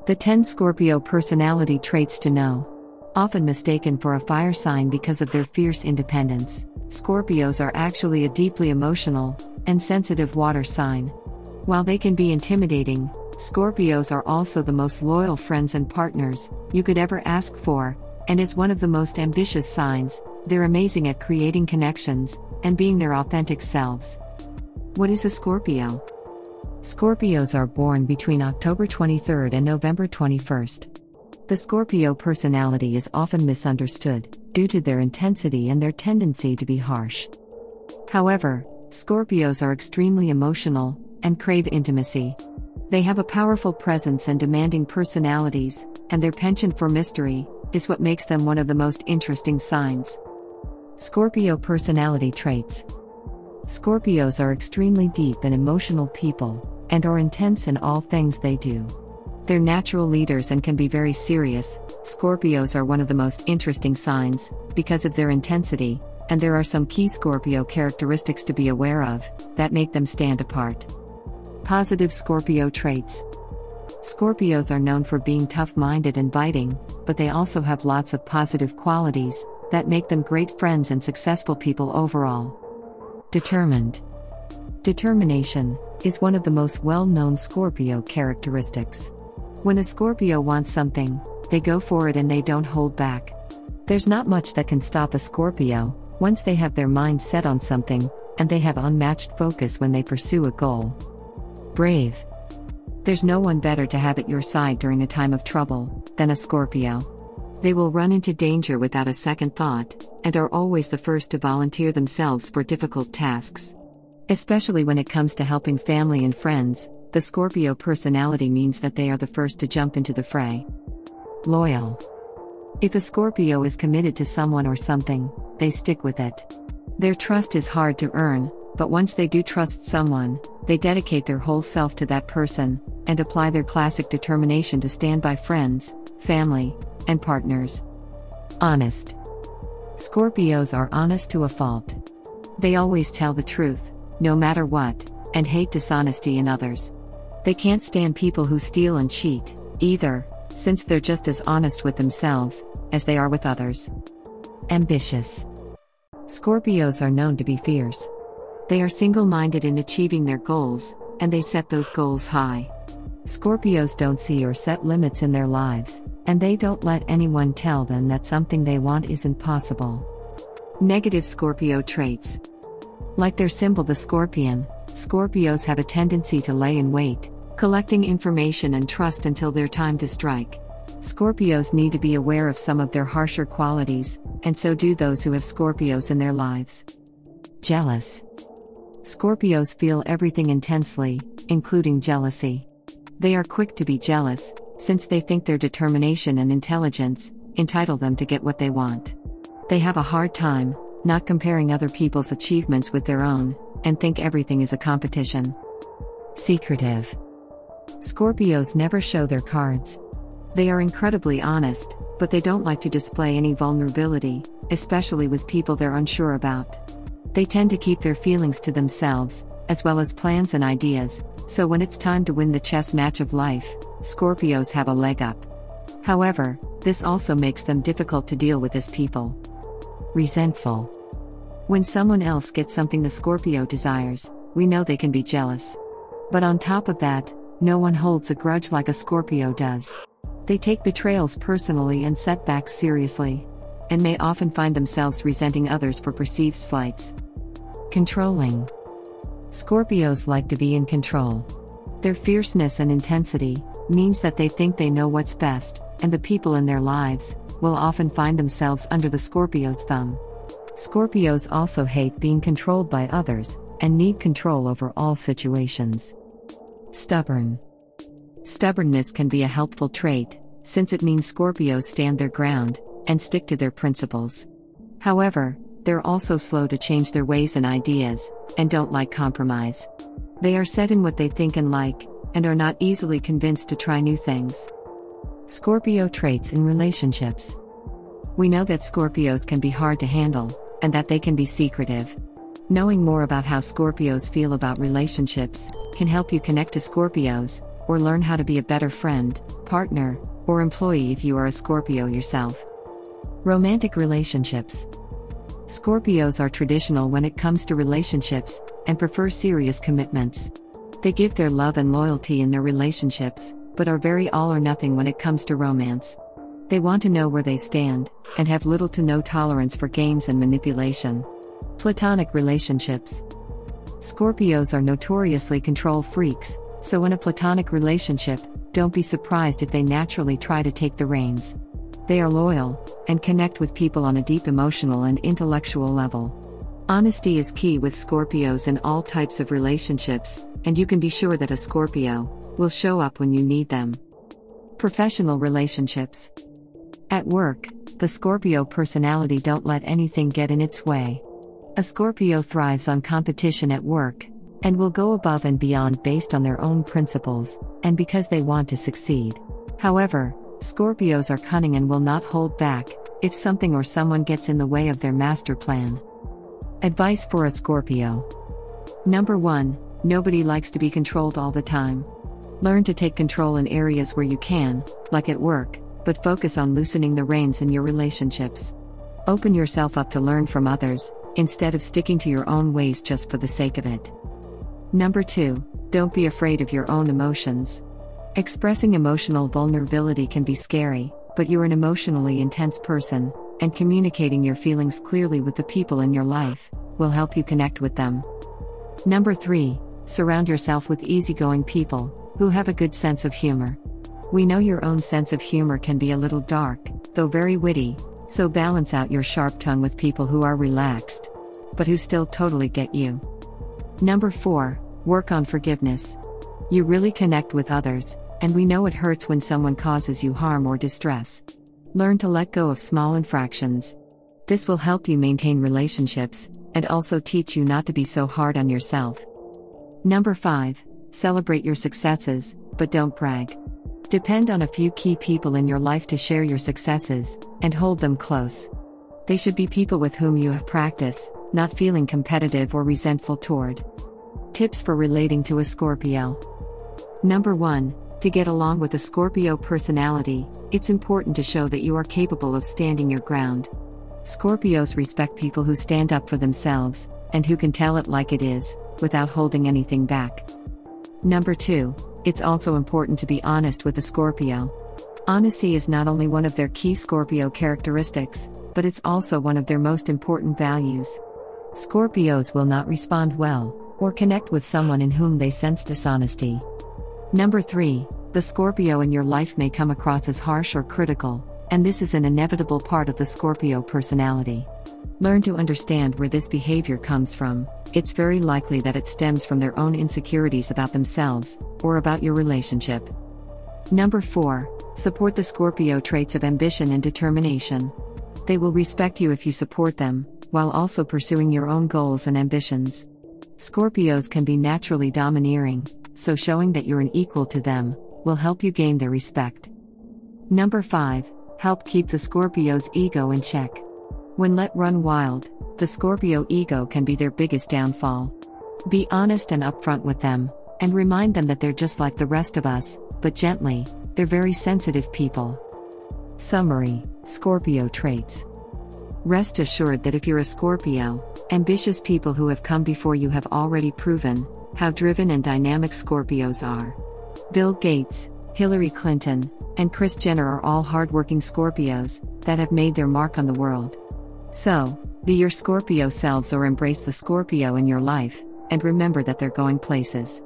The 10 Scorpio personality traits to know. Often mistaken for a fire sign because of their fierce independence, Scorpios are actually a deeply emotional and sensitive water sign. While they can be intimidating, Scorpios are also the most loyal friends and partners you could ever ask for, and as one of the most ambitious signs, they're amazing at creating connections and being their authentic selves. What is a Scorpio? Scorpios are born between October 23rd and November 21st. The Scorpio personality is often misunderstood due to their intensity and their tendency to be harsh. However, Scorpios are extremely emotional and crave intimacy. They have a powerful presence and demanding personalities, and their penchant for mystery is what makes them one of the most interesting signs. Scorpio personality traits. Scorpios are extremely deep and emotional people, and are intense in all things they do. They're natural leaders and can be very serious. Scorpios are one of the most interesting signs because of their intensity, and there are some key Scorpio characteristics to be aware of that make them stand apart. Positive Scorpio traits. Scorpios are known for being tough-minded and biting, but they also have lots of positive qualities that make them great friends and successful people overall. Determined. Determination is one of the most well-known Scorpio characteristics. When a Scorpio wants something, they go for it and they don't hold back. There's not much that can stop a Scorpio once they have their mind set on something, and they have unmatched focus when they pursue a goal. Brave. There's no one better to have at your side during a time of trouble than a Scorpio. They will run into danger without a second thought, and are always the first to volunteer themselves for difficult tasks. Especially when it comes to helping family and friends, the Scorpio personality means that they are the first to jump into the fray. Loyal. If a Scorpio is committed to someone or something, they stick with it. Their trust is hard to earn, but once they do trust someone, they dedicate their whole self to that person, and apply their classic determination to stand by friends, family, and partners. Honest. Scorpios are honest to a fault. They always tell the truth, no matter what, and hate dishonesty in others. They can't stand people who steal and cheat, either, since they're just as honest with themselves as they are with others. Ambitious. Scorpios are known to be fierce. They are single-minded in achieving their goals, and they set those goals high. Scorpios don't see or set limits in their lives, and they don't let anyone tell them that something they want isn't possible. Negative Scorpio traits. Like their symbol the scorpion, Scorpios have a tendency to lay in wait, collecting information and trust until their time to strike. Scorpios need to be aware of some of their harsher qualities, and so do those who have Scorpios in their lives. Jealous. Scorpios feel everything intensely, including jealousy. They are quick to be jealous, since they think their determination and intelligence entitle them to get what they want. They have a hard time not comparing other people's achievements with their own, and think everything is a competition. Secretive. Scorpios never show their cards. They are incredibly honest, but they don't like to display any vulnerability, especially with people they're unsure about. They tend to keep their feelings to themselves, as well as plans and ideas, so when it's time to win the chess match of life, Scorpios have a leg up. However, this also makes them difficult to deal with as people. Resentful. When someone else gets something the Scorpio desires, we know they can be jealous. But on top of that, no one holds a grudge like a Scorpio does. They take betrayals personally and setbacks seriously, and may often find themselves resenting others for perceived slights. Controlling. Scorpios like to be in control. Their fierceness and intensity means that they think they know what's best, and the people in their lives will often find themselves under the Scorpio's thumb. Scorpios also hate being controlled by others, and need control over all situations. Stubborn. Stubbornness can be a helpful trait, since it means Scorpios stand their ground and stick to their principles. However, they're also slow to change their ways and ideas, and don't like compromise. They are set in what they think and like, and are not easily convinced to try new things. Scorpio traits in relationships. We know that Scorpios can be hard to handle, and that they can be secretive. Knowing more about how Scorpios feel about relationships can help you connect to Scorpios or learn how to be a better friend, partner, or employee if you are a Scorpio yourself. Romantic relationships. Scorpios are traditional when it comes to relationships, and prefer serious commitments. They give their love and loyalty in their relationships, but are very all or nothing when it comes to romance. They want to know where they stand, and have little to no tolerance for games and manipulation. Platonic relationships. Scorpios are notoriously control freaks, so in a platonic relationship, don't be surprised if they naturally try to take the reins. They are loyal, and connect with people on a deep emotional and intellectual level. Honesty is key with Scorpios in all types of relationships, and you can be sure that a Scorpio will show up when you need them. Professional relationships. At work, the Scorpio personality don't let anything get in its way. A Scorpio thrives on competition at work, and will go above and beyond based on their own principles, and because they want to succeed. However, Scorpios are cunning and will not hold back if something or someone gets in the way of their master plan. Advice for a Scorpio. Number 1. Nobody likes to be controlled all the time. Learn to take control in areas where you can, like at work, but focus on loosening the reins in your relationships. Open yourself up to learn from others, instead of sticking to your own ways just for the sake of it. Number 2. Don't be afraid of your own emotions. Expressing emotional vulnerability can be scary, but you're an emotionally intense person, and communicating your feelings clearly with the people in your life will help you connect with them. Number 3. Surround yourself with easygoing people who have a good sense of humor. We know your own sense of humor can be a little dark, though very witty, so balance out your sharp tongue with people who are relaxed, but who still totally get you. Number 4. Work on forgiveness. You really connect with others, and we know it hurts when someone causes you harm or distress. Learn to let go of small infractions. This will help you maintain relationships, and also teach you not to be so hard on yourself. Number 5. Celebrate your successes, but don't brag. Depend on a few key people in your life to share your successes, and hold them close. They should be people with whom you have practice, not feeling competitive or resentful toward. Tips for relating to a Scorpio. Number 1. To get along with a Scorpio personality, it's important to show that you are capable of standing your ground. Scorpios respect people who stand up for themselves, and who can tell it like it is, without holding anything back. Number 2. It's also important to be honest with a Scorpio. Honesty is not only one of their key Scorpio characteristics, but it's also one of their most important values. Scorpios will not respond well, or connect with someone in whom they sense dishonesty. Number 3. The Scorpio in your life may come across as harsh or critical, and this is an inevitable part of the Scorpio personality. Learn to understand where this behavior comes from. It's very likely that it stems from their own insecurities about themselves, or about your relationship. Number 4. Support the Scorpio traits of ambition and determination. They will respect you if you support them, while also pursuing your own goals and ambitions. Scorpios can be naturally domineering, so showing that you're an equal to them will help you gain their respect. Number 5. Help keep the Scorpio's ego in check. When let run wild, the Scorpio ego can be their biggest downfall. Be honest and upfront with them, and remind them that they're just like the rest of us, but gently. They're very sensitive people. Summary: Scorpio traits. Rest assured that if you're a Scorpio, ambitious people who have come before you have already proven how driven and dynamic Scorpios are. Bill Gates, Hillary Clinton, and Kris Jenner are all hardworking Scorpios that have made their mark on the world. So, be your Scorpio selves or embrace the Scorpio in your life, and remember that they're going places.